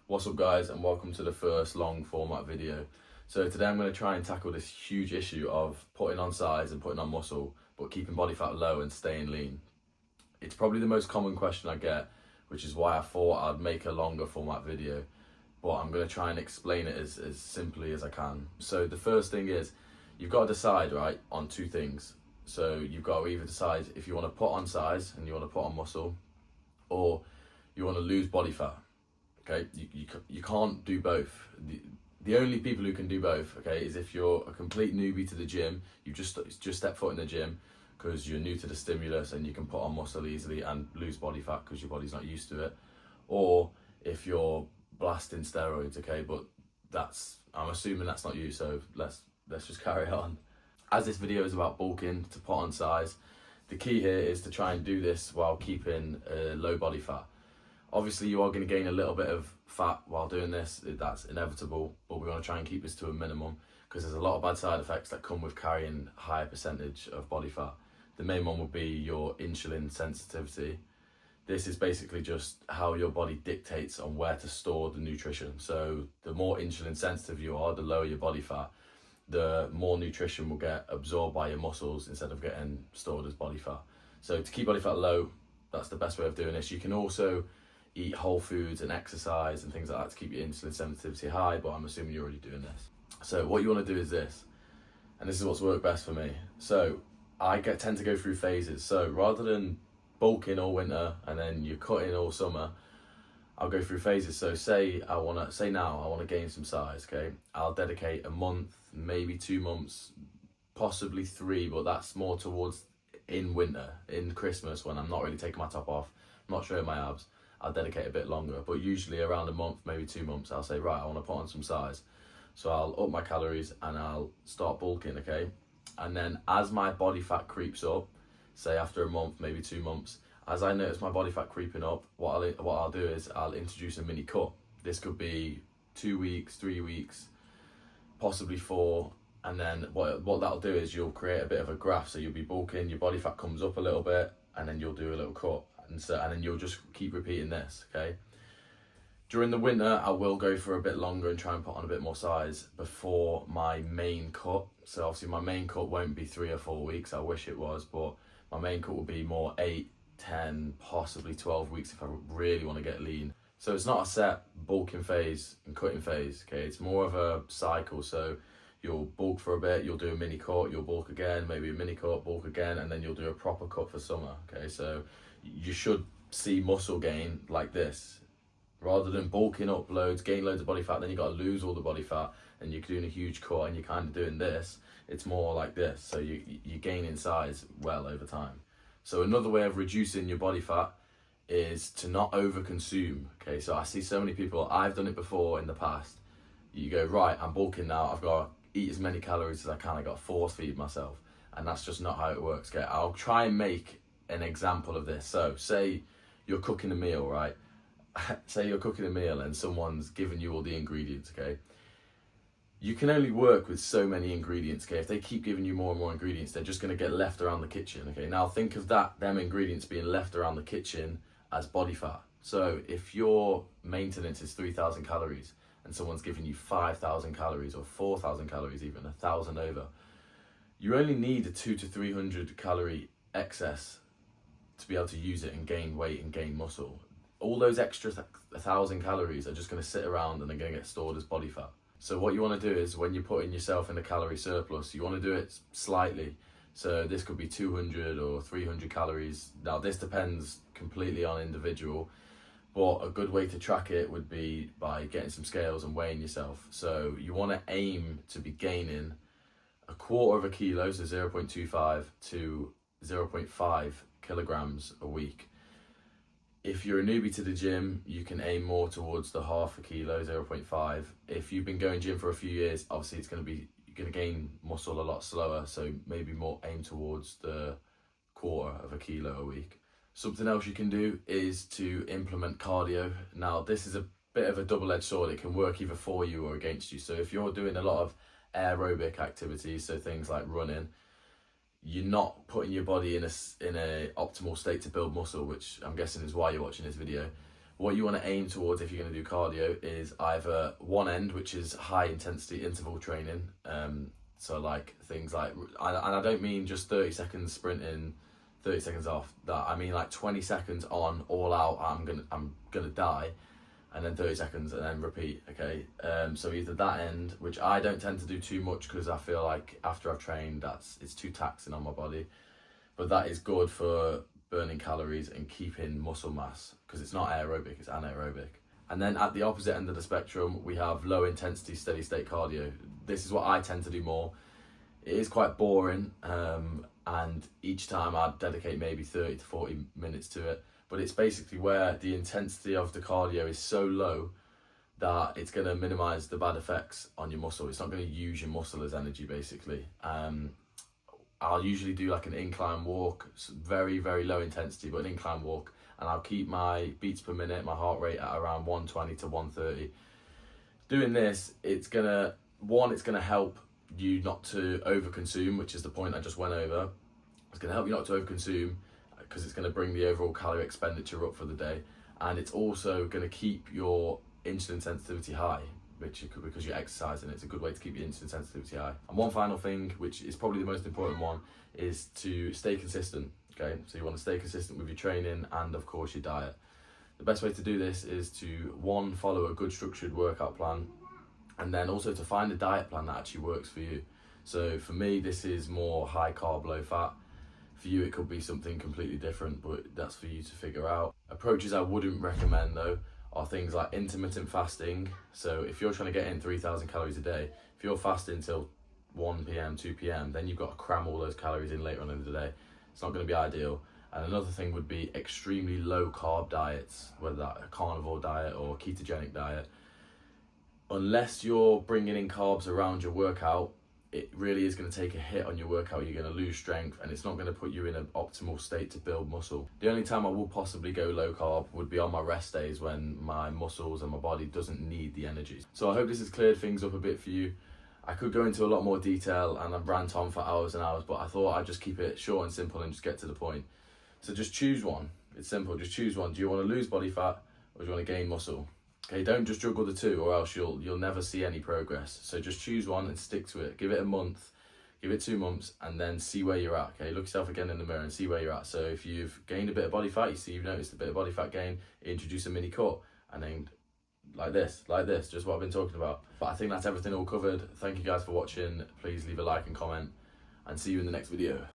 What's up guys, and welcome to the first long format video. So today I'm going to try and tackle this huge issue of putting on size and putting on muscle but keeping body fat low and staying lean. It's probably the most common question I get, which is why I thought I'd make a longer format video, but I'm going to try and explain it as simply as I can. So the first thing is, you've got to decide, right, on two things. So you've got to either decide if you want to put on size and you want to put on muscle, or you want to lose body fat. Okay, you can't do both. The only people who can do both, okay, is if you're a complete newbie to the gym, you've just stepped foot in the gym because you're new to the stimulus and you can put on muscle easily and lose body fat because your body's not used to it, or if you're blasting steroids, okay, but I'm assuming that's not you, so let's just carry on. As this video is about bulking to put on size, the key here is to try and do this while keeping low body fat. Obviously you are going to gain a little bit of fat while doing this, that's inevitable, but we want to try and keep this to a minimum because there's a lot of bad side effects that come with carrying a higher percentage of body fat. The main one would be your insulin sensitivity. This is basically just how your body dictates on where to store the nutrition. So the more insulin sensitive you are, the lower your body fat, the more nutrition will get absorbed by your muscles instead of getting stored as body fat. So to keep body fat low, that's the best way of doing this. You can also eat whole foods and exercise and things like that to keep your insulin sensitivity high, but I'm assuming you're already doing this. So what you want to do is this, and this is what's worked best for me. So I tend to go through phases. So rather than bulking all winter and then you're cutting all summer, I'll go through phases. So say now I want to gain some size, okay? I'll dedicate a month, maybe 2 months, possibly 3, but that's more towards in winter, in Christmas, when I'm not really taking my top off, I'm not showing my abs. I'll dedicate a bit longer, but usually around a month, maybe 2 months, I'll say, right, I want to put on some size. So I'll up my calories and I'll start bulking, okay? And then as my body fat creeps up, say after a month, maybe 2 months, as I notice my body fat creeping up, what I'll do is I'll introduce a mini cut. This could be 2 weeks, 3 weeks, possibly 4. And then what that'll do is you'll create a bit of a graph. So you'll be bulking, your body fat comes up a little bit, and then you'll do a little cut. And then you'll just keep repeating this, okay? During the winter, I will go for a bit longer and try and put on a bit more size before my main cut. So obviously my main cut won't be 3 or 4 weeks. I wish it was, but my main cut will be more 8, 10, possibly 12 weeks if I really want to get lean. So it's not a set bulking phase and cutting phase, okay? It's more of a cycle. So you'll bulk for a bit, you'll do a mini cut, you'll bulk again, maybe a mini cut, bulk again, and then you'll do a proper cut for summer, okay? So you should see muscle gain like this. Rather than bulking up loads, gain loads of body fat, then you got to lose all the body fat, and you're doing a huge cut and you're kind of doing this. It's more like this, so you gain in size well over time. So another way of reducing your body fat is to not overconsume, okay? So I see so many people, I've done it before in the past. You go, right, I'm bulking now, I've got to eat as many calories as I can, I've got to force feed myself. And that's just not how it works, okay? I'll try and make an example of this. So say you're cooking a meal, right? Say you're cooking a meal and someone's given you all the ingredients, okay? You can only work with so many ingredients, okay? If they keep giving you more and more ingredients, they're just going to get left around the kitchen, okay? Now think of them ingredients being left around the kitchen as body fat. So if your maintenance is 3,000 calories and someone's giving you 5,000 calories or 4,000 calories, even 1,000 over, you only need a 200 to 300 calorie excess to be able to use it and gain weight and gain muscle. All those extra 1,000 calories are just going to sit around and they're going to get stored as body fat. So what you want to do is, when you're putting yourself in a calorie surplus, you want to do it slightly. So this could be 200 or 300 calories. Now this depends completely on individual, but a good way to track it would be by getting some scales and weighing yourself. So you want to aim to be gaining a quarter of a kilo, so 0.25 to 0.5 kilograms a week. If you're a newbie to the gym, you can aim more towards the half a kilo, 0.5. If you've been going gym for a few years, obviously you're going to gain muscle a lot slower, so maybe more aim towards the quarter of a kilo a week. Something else you can do is to implement cardio. Now this is a bit of a double-edged sword. It can work either for you or against you. So if you're doing a lot of aerobic activities, so things like running, you're not putting your body in a optimal state to build muscle, which I'm guessing is why you're watching this video. What you want to aim towards if you're going to do cardio is either one end, which is high intensity interval training. So like things like, and I don't mean just 30 seconds sprinting, 30 seconds off. That I mean like 20 seconds on, all out. I'm gonna die, and then 30 seconds and then repeat. Okay. So either that end, which I don't tend to do too much because I feel like after I've trained, it's too taxing on my body. But that is good for burning calories and keeping muscle mass because it's not aerobic, it's anaerobic. And then at the opposite end of the spectrum, we have low intensity steady state cardio. This is what I tend to do more. It is quite boring, and each time I dedicate maybe 30 to 40 minutes to it. But it's basically where the intensity of the cardio is so low that it's going to minimize the bad effects on your muscle. It's not going to use your muscle as energy, basically. I'll usually do like an incline walk, very, very low intensity, but an incline walk. And I'll keep my beats per minute, my heart rate at around 120 to 130. Doing this, it's gonna help you not to overconsume, which is the point I just went over. It's gonna help you not to overconsume because it's gonna bring the overall calorie expenditure up for the day. And it's also gonna keep your insulin sensitivity high, because you're exercising. It's a good way to keep your insulin sensitivity high. And one final thing, which is probably the most important one, is to stay consistent. Okay, so you want to stay consistent with your training and of course your diet. The best way to do this is to, one, follow a good structured workout plan, and then also to find a diet plan that actually works for you. So for me, this is more high carb, low fat. For you, it could be something completely different, but that's for you to figure out. Approaches I wouldn't recommend though are things like intermittent fasting. So if you're trying to get in 3,000 calories a day, if you're fasting till 1 p.m, 2 p.m, then you've got to cram all those calories in later on in the day. It's not going to be ideal. And another thing would be extremely low carb diets, whether that's a carnivore diet or ketogenic diet. Unless you're bringing in carbs around your workout, it really is going to take a hit on your workout. You're going to lose strength and it's not going to put you in an optimal state to build muscle. The only time I will possibly go low carb would be on my rest days when my muscles and my body doesn't need the energy. So I hope this has cleared things up a bit for you. I could go into a lot more detail and I've rant on for hours and hours, but I thought I'd just keep it short and simple and just get to the point. So just choose one. It's simple, just choose one. Do you want to lose body fat or do you want to gain muscle? Okay, don't just juggle the two or else you'll never see any progress. So just choose one and stick to it. Give it a month, give it 2 months, and then see where you're at. Okay, look yourself again in the mirror and see where you're at. So if you've gained a bit of body fat, you see you've noticed a bit of body fat gain, introduce a mini cut and then like this, just what I've been talking about. But I think that's everything all covered. Thank you guys for watching. Please leave a like and comment and see you in the next video.